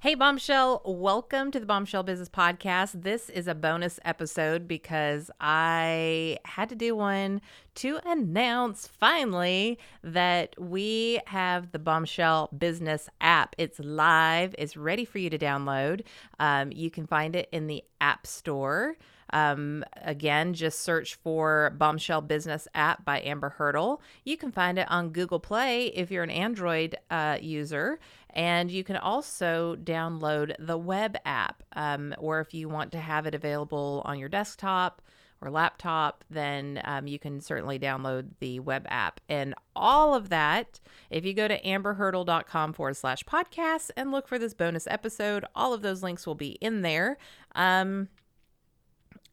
Hey, Bombshell, welcome to the Bombshell Business Podcast. This is a bonus episode because I had to do one to announce finally that we have the Bombshell Business App. It's live, it's ready for you to download. You can find it in the App Store. Again, just search for Bombshell Business App by Amber Hurdle. You can find it on Google Play if you're an Android user. And you can also download the web app, or if you want to have it available on your desktop or laptop, then you can certainly download the web app. And all of that, if you go to amberhurdle.com/podcast and look for this bonus episode, all of those links will be in there. And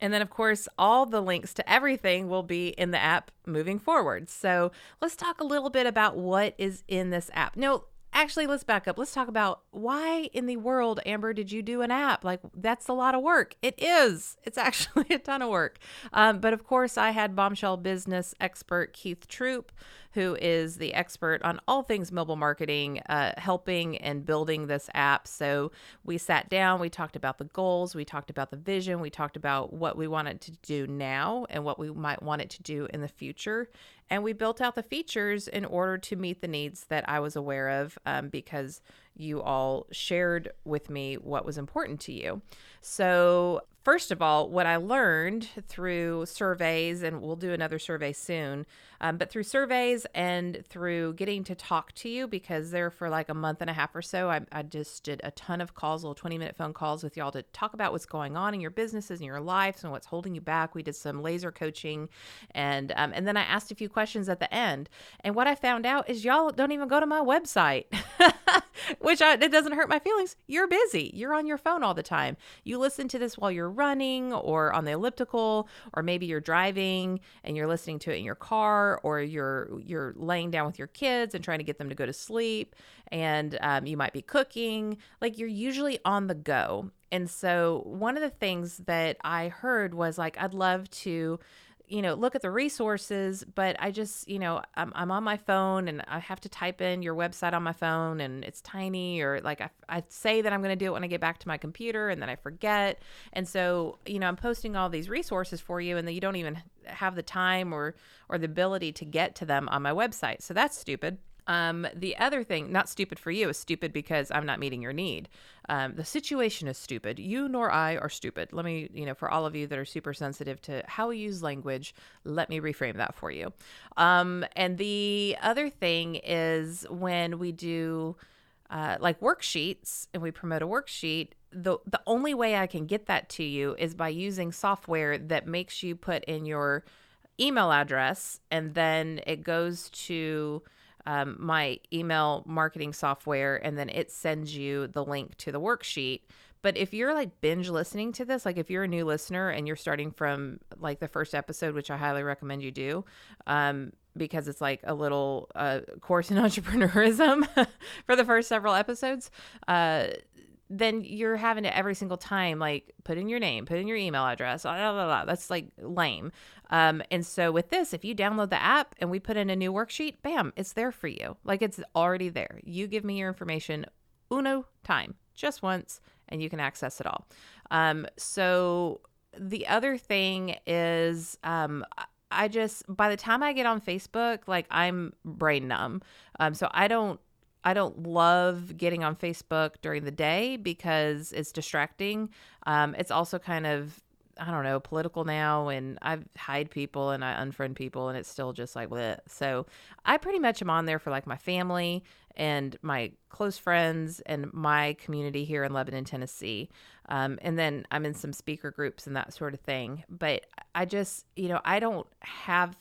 then, of course, all the links to everything will be in the app moving forward. So let's talk a little bit about what is in this app. No, actually, let's back up. Let's talk about why in the world, Amber, did you do an app? Like, that's a lot of work. It is. It's actually a ton of work. But of course, I had Bombshell Business Expert Keith Troop, who is the expert on all things mobile marketing, helping and building this app. So we sat down, we talked about the goals, we talked about the vision, we talked about what we wanted to do now and what we might want it to do in the future. And we built out the features in order to meet the needs that I was aware of, because you all shared with me what was important to you. So first of all, what I learned through surveys, and we'll do another survey soon, but through surveys and through getting to talk to you, because there for like a month and a half or so, I just did a ton of calls, little 20-minute phone calls with y'all to talk about what's going on in your businesses and your lives and what's holding you back. We did some laser coaching, and then I asked a few questions at the end. And what I found out is y'all don't even go to my website, which it doesn't hurt my feelings. You're busy. You're on your phone all the time. You listen to this while you're running or on the elliptical, or maybe you're driving and you're listening to it in your car, or you're laying down with your kids and trying to get them to go to sleep, and you might be cooking. Like, you're usually on the go. And so one of the things that I heard was like, I'd love to look at the resources, but I just, I'm on my phone and I have to type in your website on my phone and it's tiny, or like I say that I'm going to do it when I get back to my computer and then I forget. And so, I'm posting all these resources for you and then you don't even have the time or the ability to get to them on my website. So that's stupid. The other thing, not stupid for you, is stupid because I'm not meeting your need. The situation is stupid. You nor I are stupid. Let me, for all of you that are super sensitive to how we use language, let me reframe that for you. And the other thing is when we do like worksheets and we promote a worksheet, the only way I can get that to you is by using software that makes you put in your email address, and then it goes to my email marketing software, and then it sends you the link to the worksheet. But if you're like binge listening to this, like if you're a new listener and you're starting from like the first episode, which I highly recommend you do, because it's like a little course in entrepreneurism for the first several episodes, then you're having to every single time, like, put in your name, put in your email address, blah, blah, blah. That's like lame. And so with this, if you download the app and we put in a new worksheet, bam, it's there for you. Like, it's already there. You give me your information uno time, just once, and you can access it all. So the other thing is, I just, by the time I get on Facebook, like, I'm brain numb. So I don't love getting on Facebook during the day because it's distracting. It's also kind of, I don't know, political now, and I hide people and I unfriend people, and it's still just like, bleh. So I pretty much am on there for like my family and my close friends and my community here in Lebanon, Tennessee. And then I'm in some speaker groups and that sort of thing. But I just, I don't have,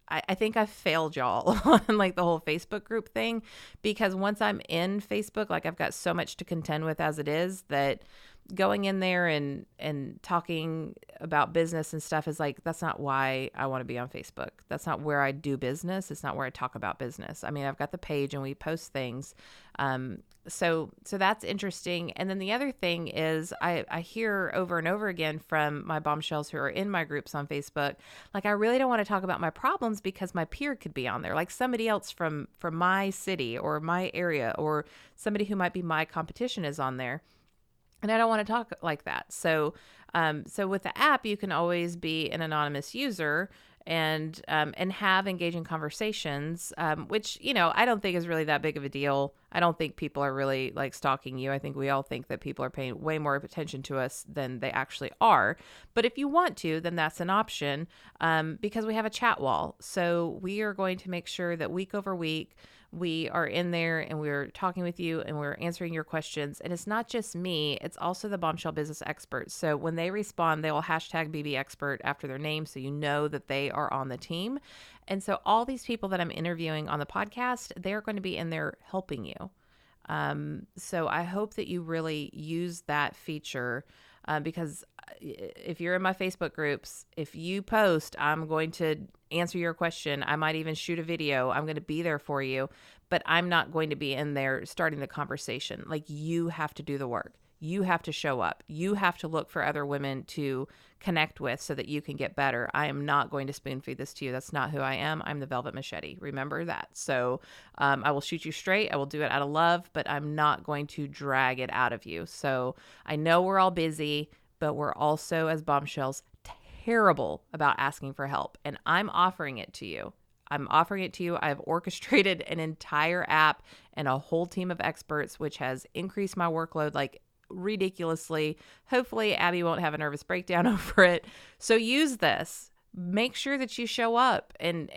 I think I've failed y'all on like the whole Facebook group thing, because once I'm in Facebook, like, I've got so much to contend with as it is, that going in there and talking about business and stuff is like, that's not why I want to be on Facebook. That's not where I do business. It's not where I talk about business. I mean, I've got the page and we post things. So that's interesting. And then the other thing is I hear over and over again from my bombshells who are in my groups on Facebook, like, I really don't want to talk about my problems because my peer could be on there, like somebody else from my city or my area, or somebody who might be my competition is on there. And I don't want to talk like that. So with the app, you can always be an anonymous user and have engaging conversations, which, I don't think is really that big of a deal. I don't think people are really like stalking you. I think we all think that people are paying way more attention to us than they actually are. But if you want to, then that's an option, because we have a chat wall. So we are going to make sure that week over week, we are in there and we're talking with you and we're answering your questions. And it's not just me, it's also the Bombshell Business Experts. So when they respond, they will hashtag BB Expert after their name, so you know that they are on the team. And so all these people that I'm interviewing on the podcast, they're going to be in there helping you. So I hope that you really use that feature, because if you're in my Facebook groups, if you post, I'm going to answer your question. I might even shoot a video. I'm going to be there for you, but I'm not going to be in there starting the conversation. Like, you have to do the work. You have to show up. You have to look for other women to connect with so that you can get better. I am not going to spoon feed this to you. That's not who I am. I'm the Velvet Machete. Remember that. So I will shoot you straight. I will do it out of love, but I'm not going to drag it out of you. So I know we're all busy, but we're also, as bombshells, terrible about asking for help. And I'm offering it to you. I've orchestrated an entire app and a whole team of experts, which has increased my workload like ridiculously. Hopefully Abby won't have a nervous breakdown over it. So use this. Make sure that you show up and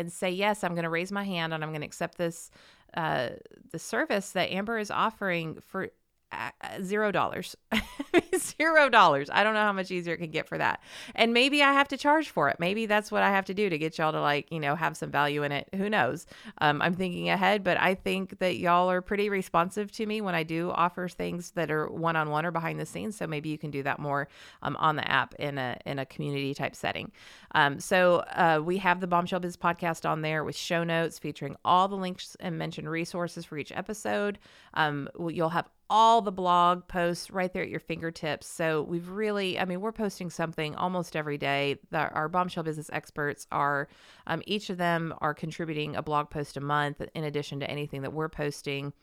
say, yes, I'm going to raise my hand and I'm going to accept this, the service that Amber is offering for $0. $0. I don't know how much easier it can get for that. And maybe I have to charge for it. Maybe that's what I have to do to get y'all to have some value in it. Who knows? I'm thinking ahead, but I think that y'all are pretty responsive to me when I do offer things that are one-on-one or behind the scenes. So maybe you can do that more on the app in a community type setting. So we have the Bombshell Biz Podcast on there with show notes featuring all the links and mentioned resources for each episode. You'll have all the blog posts right there at your fingertips. So we're posting something almost every day. Our Bombshell Business Experts are, each of them are contributing a blog post a month in addition to anything that we're posting.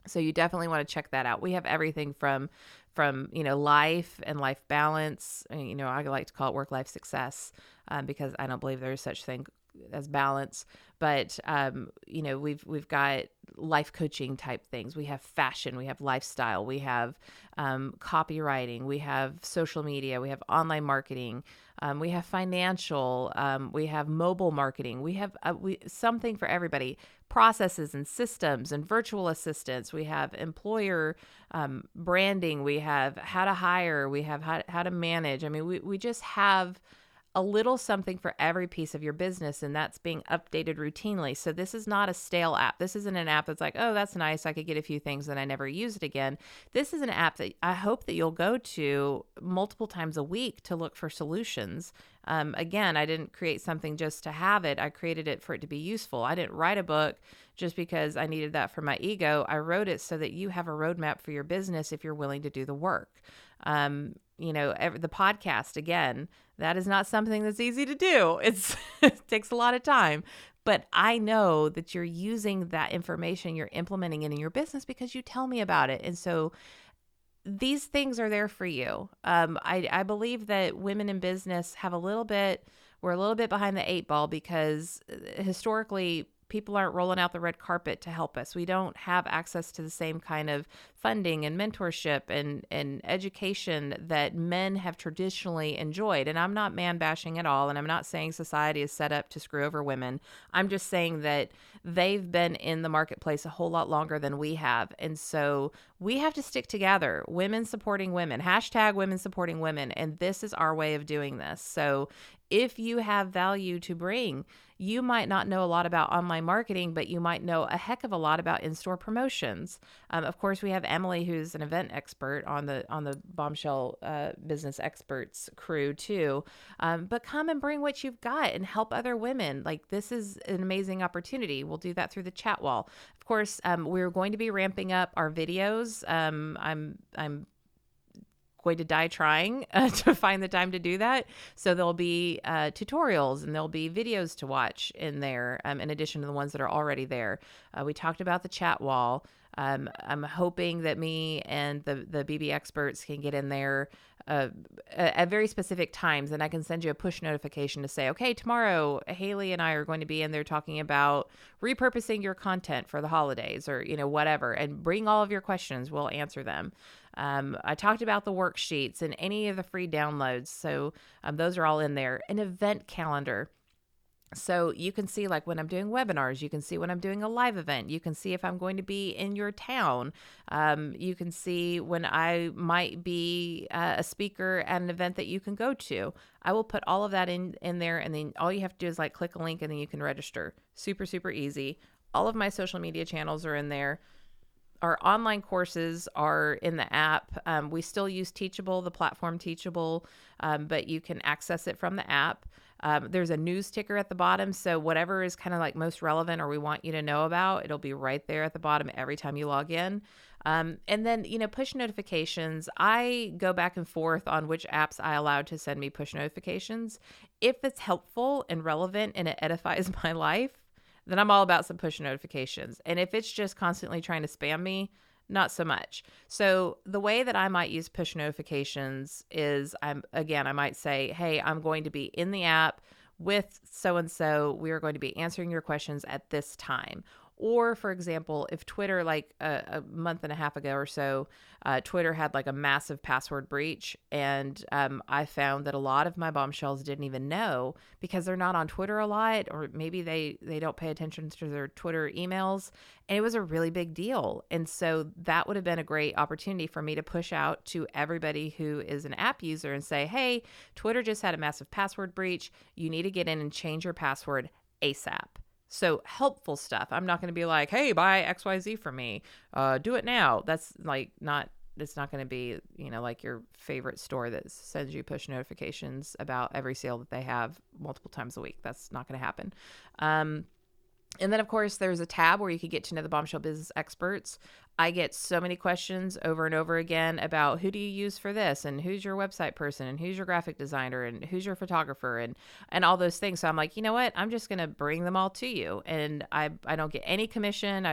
So you definitely want to check that out. We have everything from life and life balance. I like to call it work-life success, because I don't believe there's such thing as balance, but we've got life coaching type things. We have fashion, we have lifestyle, we have copywriting, we have social media, we have online marketing, we have financial, we have mobile marketing, we have something for everybody. Processes and systems and virtual assistants. We have employer branding. We have how to hire. We have how to manage. We just have a little something for every piece of your business, and that's being updated routinely. So this is not a stale app. This isn't an app that's like, oh, that's nice, I could get a few things and I never use it again. This is an app that I hope that you'll go to multiple times a week to look for solutions. Again, I didn't create something just to have it. I created it for it to be useful. I didn't write a book just because I needed that for my ego. I wrote it so that you have a roadmap for your business if you're willing to do the work. The podcast, again, that is not something that's easy to do. It takes a lot of time, but I know that you're using that information, you're implementing it in your business because you tell me about it. And so these things are there for you. I believe that women in business we're a little bit behind the 8 ball because historically people aren't rolling out the red carpet to help us. We don't have access to the same kind of funding and mentorship and education that men have traditionally enjoyed. And I'm not man bashing at all. And I'm not saying society is set up to screw over women. I'm just saying that they've been in the marketplace a whole lot longer than we have. And so we have to stick together. Women supporting women, hashtag women supporting women. And this is our way of doing this. So if you have value to bring. You might not know a lot about online marketing, but you might know a heck of a lot about in-store promotions. Of course, we have Emily, who's an event expert on the Bombshell Business Experts crew too. But come and bring what you've got and help other women. Like, this is an amazing opportunity. We'll do that through the chat wall. Of course, we're going to be ramping up our videos. I'm going to die trying to find the time to do that. So there'll be tutorials and there'll be videos to watch in there, in addition to the ones that are already there. We talked about the chat wall. I'm hoping that me and the BB experts can get in there at very specific times, and I can send you a push notification to say, okay, tomorrow Haley and I are going to be in there talking about repurposing your content for the holidays, or whatever, and bring all of your questions. We'll answer them. I talked about the worksheets and any of the free downloads, so those are all in there. An event calendar. So you can see, like, when I'm doing webinars, you can see when I'm doing a live event, you can see if I'm going to be in your town. You can see when I might be a speaker at an event that you can go to. I will put all of that in there, and then all you have to do is like click a link and then you can register. Super, super easy. All of my social media channels are in there. Our online courses are in the app. We still use Teachable, the platform Teachable, but you can access it from the app. There's a news ticker at the bottom, so whatever is kind of like most relevant or we want you to know about, it'll be right there at the bottom every time you log in. And then, push notifications. I go back and forth on which apps I allow to send me push notifications. If it's helpful and relevant and it edifies my life, then I'm all about some push notifications. And if it's just constantly trying to spam me, not so much. So the way that I might use push notifications is I might say, hey, I'm going to be in the app with so-and-so. We are going to be answering your questions at this time. Or, for example, if Twitter, like a month and a half ago or so, Twitter had like a massive password breach. And I found that a lot of my bombshells didn't even know because they're not on Twitter a lot, or maybe they don't pay attention to their Twitter emails. And it was a really big deal. And so that would have been a great opportunity for me to push out to everybody who is an app user and say, hey, Twitter just had a massive password breach. You need to get in and change your password ASAP. So helpful stuff. I'm not going to be like, hey, buy XYZ for me. Do it now. That's like it's not going to be, like your favorite store that sends you push notifications about every sale that they have multiple times a week. That's not going to happen. And then, of course, there's a tab where you can get to know the Bombshell Business Experts. I get so many questions over and over again about who do you use for this, and who's your website person, and who's your graphic designer, and who's your photographer, and all those things. So I'm like, you know what? I'm just going to bring them all to you. And I don't get any commission.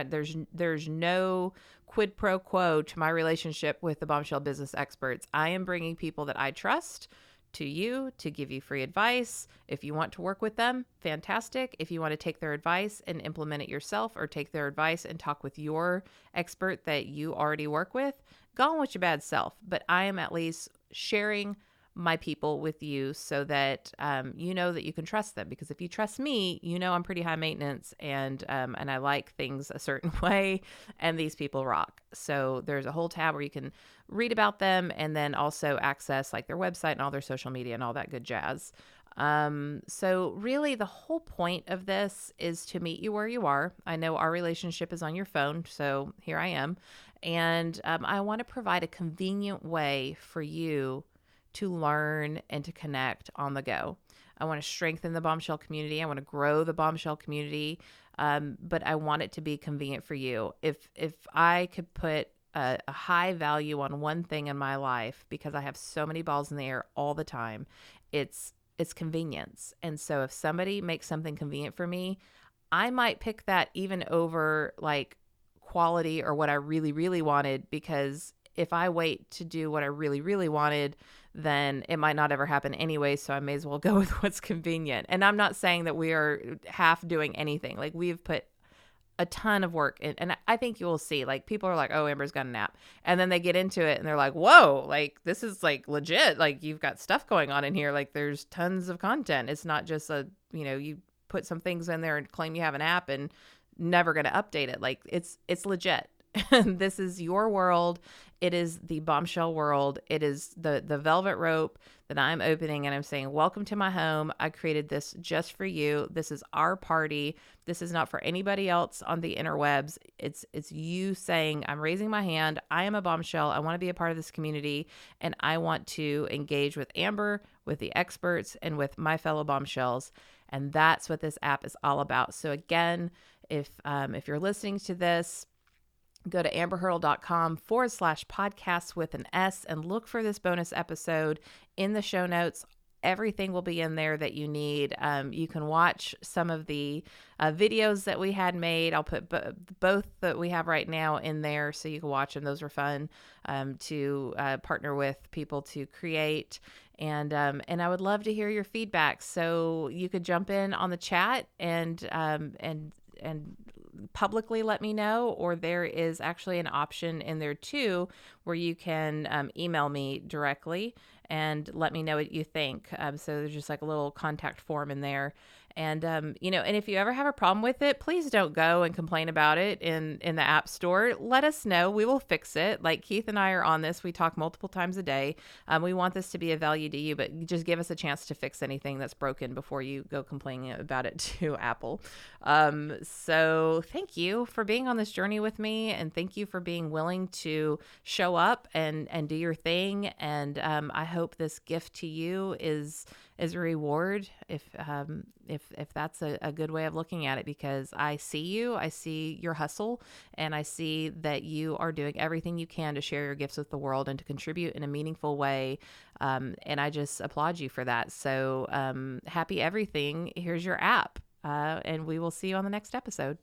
There's no quid pro quo to my relationship with the Bombshell Business Experts. I am bringing people that I trust to you to give you free advice. If you want to work with them, fantastic. If you want to take their advice and implement it yourself, or take their advice and talk with your expert that you already work with, go on with your bad self. But I am at least sharing my people with you so that you know that you can trust them. Because if you trust me, I'm pretty high maintenance, and I like things a certain way, and these people rock. So there's a whole tab where you can read about them, and then also access like their website and all their social media and all that good jazz. So really the whole point of this is to meet you where you are. I know our relationship is on your phone, so here I am. And I want to provide a convenient way for you to learn and to connect on the go. I want to strengthen the Bombshell community. I want to grow the Bombshell community, but I want it to be convenient for you. If I could put a high value on one thing in my life, because I have so many balls in the air all the time, it's convenience. And so if somebody makes something convenient for me, I might pick that even over like quality or what I really, really wanted, because if I wait to do what I really, really wanted, then it might not ever happen anyway. So I may as well go with what's convenient. And I'm not saying that we are half doing anything. Like, we've put a ton of work in, and I think you will see, like, people are like, oh, Amber's got an app. And then they get into it and they're like, whoa, like, this is like legit. Like, you've got stuff going on in here. Like, there's tons of content. It's not just you put some things in there and claim you have an app and never going to update it. Like, it's legit. This is your world. It is the Bombshell world. It is the velvet rope that I'm opening, and I'm saying, welcome to my home. I created this just for you. This is our party. This is not for anybody else on the interwebs. It's you saying, I'm raising my hand. I am a bombshell. I want to be a part of this community, and I want to engage with Amber, with the experts, and with my fellow bombshells. And that's what this app is all about. So again, if you're listening to this, go to amberhurdle.com/podcast with an S and look for this bonus episode in the show notes. Everything will be in there that you need. You can watch some of the videos that we had made. I'll put both that we have right now in there so you can watch them. Those were fun to partner with people to create. And I would love to hear your feedback. So you could jump in on the chat and publicly let me know, or there is actually an option in there too where you can email me directly and let me know what you think. So there's just like a little contact form in there. And, and if you ever have a problem with it, please don't go and complain about it in the App Store. Let us know. We will fix it. Like Keith and I are on this. We talk multiple times a day. We want this to be of value to you, but just give us a chance to fix anything that's broken before you go complaining about it to Apple. So thank you for being on this journey with me, and thank you for being willing to show up and do your thing. And I hope this gift to you is a reward, if that's a good way of looking at it, because I see you, I see your hustle, and I see that you are doing everything you can to share your gifts with the world and to contribute in a meaningful way. And I just applaud you for that. So happy everything. Here's your app, and we will see you on the next episode.